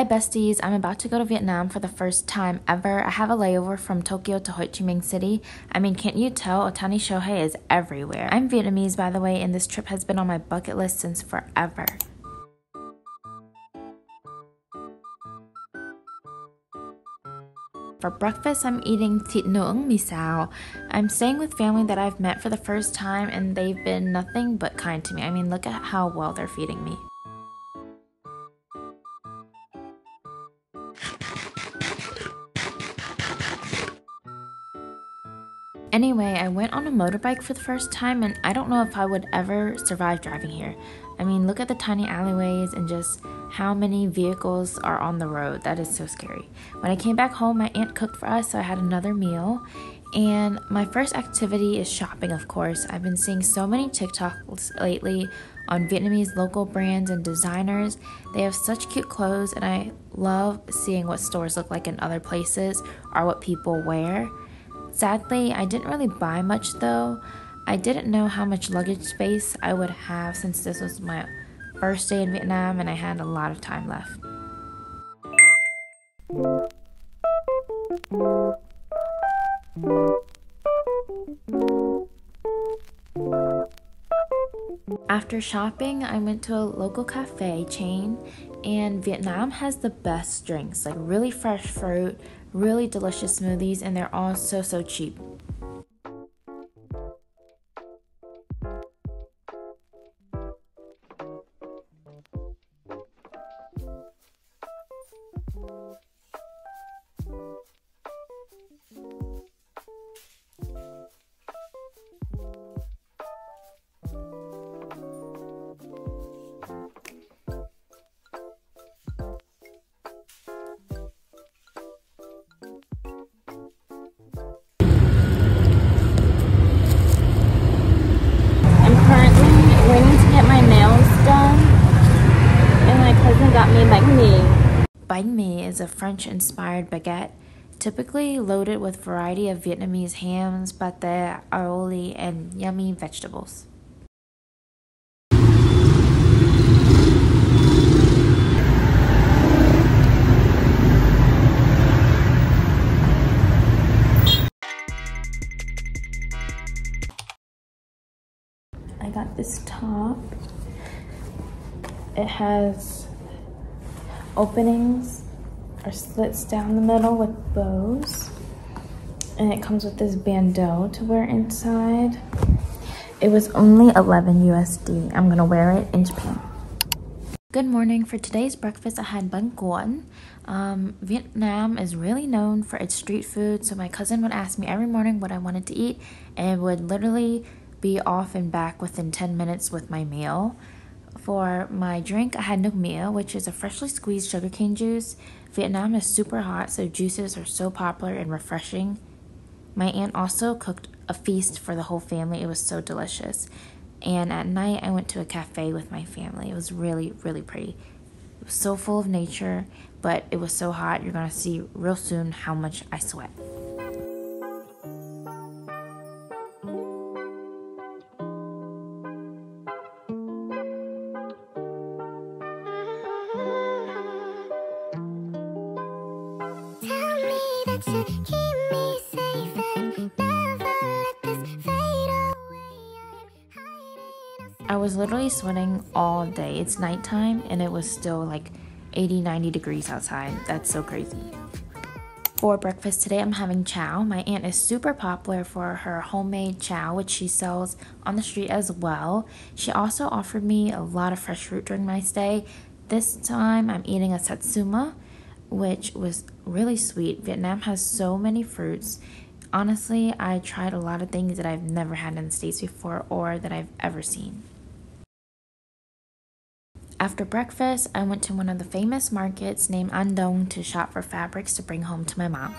Hi besties, I'm about to go to Vietnam for the first time ever. I have a layover from Tokyo to Ho Chi Minh City. I mean, can't you tell? Otani Shohei is everywhere. I'm Vietnamese, by the way, and this trip has been on my bucket list since forever. For breakfast, I'm eating thịt nướng mì xào. I'm staying with family that I've met for the first time, and they've been nothing but kind to me. I mean, look at how well they're feeding me. Anyway, I went on a motorbike for the first time, and I don't know if I would ever survive driving here. I mean, look at the tiny alleyways and just how many vehicles are on the road. That is so scary. When I came back home, my aunt cooked for us, so I had another meal. And my first activity is shopping, of course. I've been seeing so many TikToks lately on Vietnamese local brands and designers. They have such cute clothes, and I love seeing what stores look like in other places or what people wear. Sadly, I didn't really buy much though. I didn't know how much luggage space I would have since this was my first day in Vietnam and I had a lot of time left. After shopping, I went to a local cafe chain, and Vietnam has the best drinks, like really fresh fruit, really delicious smoothies, and they're all so cheap. Bánh mì is a French-inspired baguette, typically loaded with a variety of Vietnamese hams, pate, aioli, and yummy vegetables. I got this top. It has openings or slits down the middle with bows, and it comes with this bandeau to wear inside. It was only 11 USD. I'm gonna wear it in Japan. Good morning. For today's breakfast, I had bánh cuốn. Vietnam is really known for its street food, so my cousin would ask me every morning what I wanted to eat and would literally be off and back within 10 minutes with my meal. For my drink, I had nước mía, which is a freshly squeezed sugarcane juice. Vietnam is super hot, so juices are so popular and refreshing. My aunt also cooked a feast for the whole family. It was so delicious. And at night, I went to a cafe with my family. It was really pretty. It was so full of nature, but it was so hot. You're gonna see real soon how much I sweat. I was literally sweating all day. It's nighttime and it was still like 80-90 degrees outside. That's so crazy. For breakfast today, I'm having chow. My aunt is super popular for her homemade chow, which she sells on the street as well. She also offered me a lot of fresh fruit during my stay. This time I'm eating a satsuma, which was really sweet. Vietnam has so many fruits. Honestly, I tried a lot of things that I've never had in the States before or that I've ever seen. After breakfast, I went to one of the famous markets named An Dong to shop for fabrics to bring home to my mom.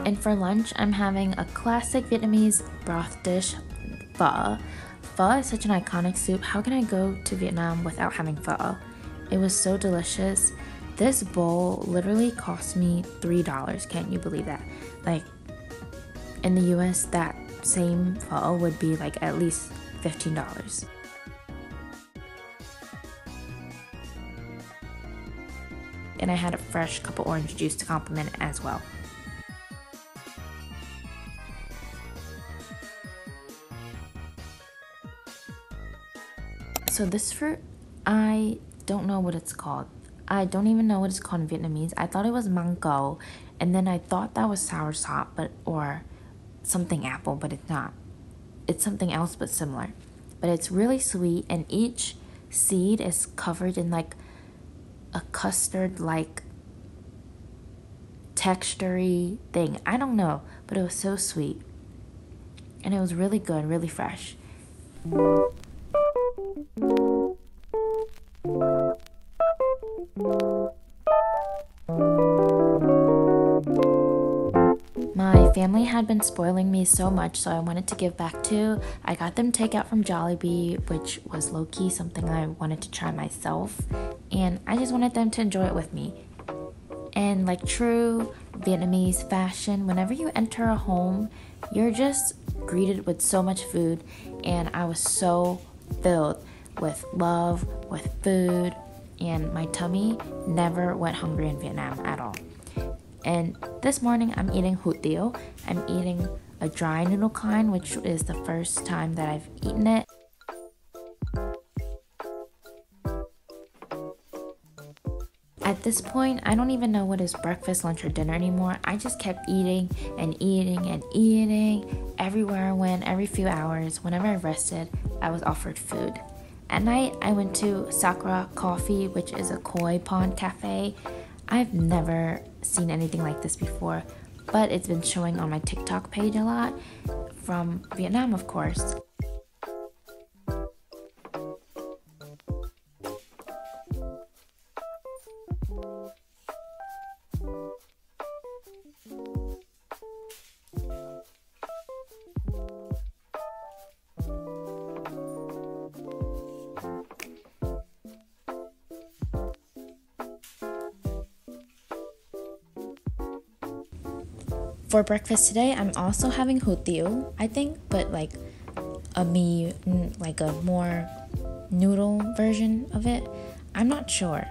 And for lunch, I'm having a classic Vietnamese broth dish, pho. Pho is such an iconic soup. How can I go to Vietnam without having pho? It was so delicious. This bowl literally cost me $3. Can't you believe that? Like, in the US, that same pho would be like at least $15. And I had a fresh cup of orange juice to complement it as well. So this fruit, I don't know what it's called. I don't even know what it's called in Vietnamese. I thought it was mango, and then I thought that was soursop, or something apple, but it's not. It's something else but similar. But it's really sweet, and each seed is covered in like a custard-like textury thing. I don't know, but it was so sweet. And it was really good, really fresh. My family had been spoiling me so much, so I wanted to give back too. I got them takeout from Jollibee, which was low-key something I wanted to try myself, and I just wanted them to enjoy it with me. And like true Vietnamese fashion, whenever you enter a home, you're just greeted with so much food, and I was so filled with love, with food, and my tummy never went hungry in Vietnam at all. And this morning I'm eating hủ tiếu. I'm eating a dry noodle kind, which is the first time that I've eaten it. At this point, I don't even know what is breakfast, lunch, or dinner anymore. I just kept eating and eating and eating. Everywhere I went, every few hours, whenever I rested, I was offered food. At night, I went to Sakura Coffee, which is a koi pond cafe. I've never seen anything like this before, but it's been showing on my TikTok page a lot, from Vietnam, of course. For breakfast today, I'm also having hủ tiếu, I think, but like a more noodle version of it. I'm not sure,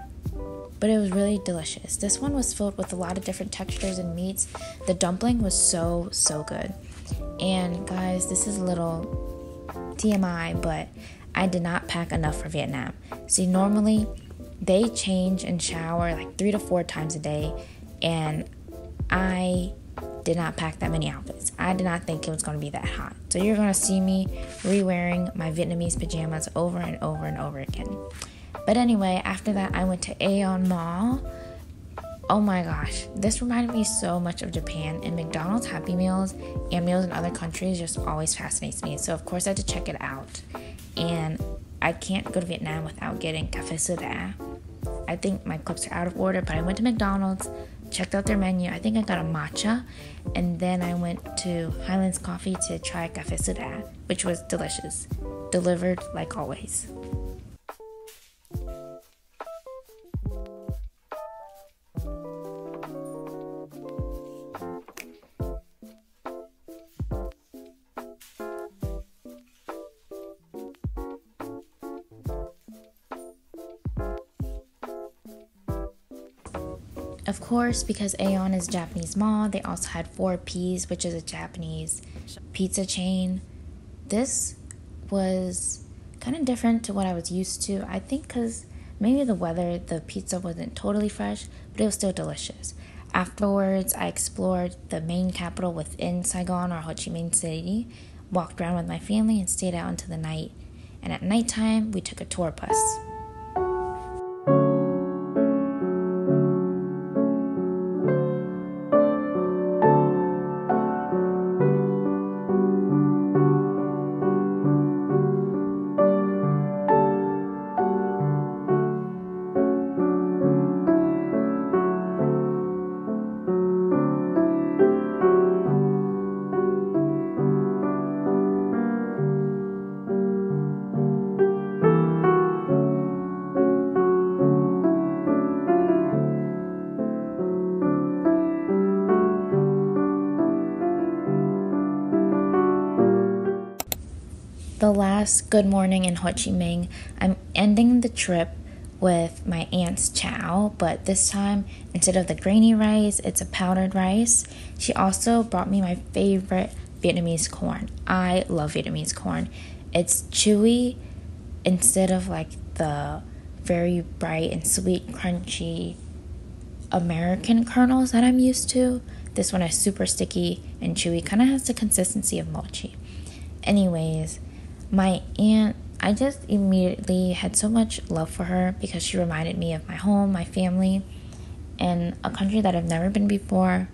but it was really delicious. This one was filled with a lot of different textures and meats. The dumpling was so good. And guys, this is a little TMI, but I did not pack enough for Vietnam. See, normally they change and shower like 3 to 4 times a day, and I did not pack that many outfits. I did not think it was going to be that hot. So you're going to see me re-wearing my Vietnamese pajamas over and over and over again. But anyway, after that, I went to Aeon Mall. Oh my gosh, this reminded me so much of Japan, and McDonald's Happy Meals and meals in other countries just always fascinates me. So of course I had to check it out. And I can't go to Vietnam without getting Café Sura. I think my clips are out of order, but I went to McDonald's, checked out their menu. I think I got a matcha, and then I went to Highlands Coffee to try Café Sura, which was delicious. Delivered like always. Of course, because Aeon is a Japanese mall, they also had 4P's, which is a Japanese pizza chain. This was kind of different to what I was used to. I think because maybe the weather, the pizza wasn't totally fresh, but it was still delicious. Afterwards, I explored the main capital within Saigon, or Ho Chi Minh City, walked around with my family, and stayed out until the night. And at nighttime, we took a tour bus. the last good morning in Ho Chi Minh, I'm ending the trip with my aunt's chow, but this time instead of the grainy rice, it's a powdered rice. She also brought me my favorite Vietnamese corn. I love Vietnamese corn. It's chewy instead of like the very bright and sweet, crunchy American kernels that I'm used to. This one is super sticky and chewy, kind of has the consistency of mochi. Anyways, my aunt, I just immediately had so much love for her because she reminded me of my home, my family, and a country that I've never been before.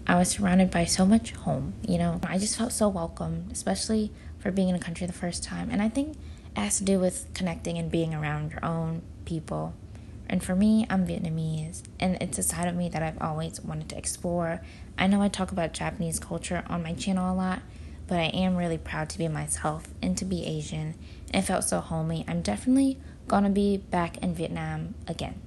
I was surrounded by so much home, you know. I just felt so welcome, especially for being in a country the first time. And I think it has to do with connecting and being around your own people. And for me, I'm Vietnamese, and it's a side of me that I've always wanted to explore. I know I talk about Japanese culture on my channel a lot, but I am really proud to be myself and to be Asian, and it felt so homey. I'm definitely gonna be back in Vietnam again.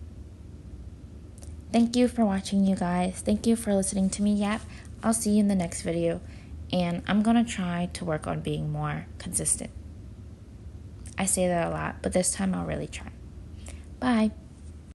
Thank you for watching, you guys. Thank you for listening to me yap. I'll see you in the next video, and I'm gonna try to work on being more consistent. I say that a lot, but this time I'll really try. Bye.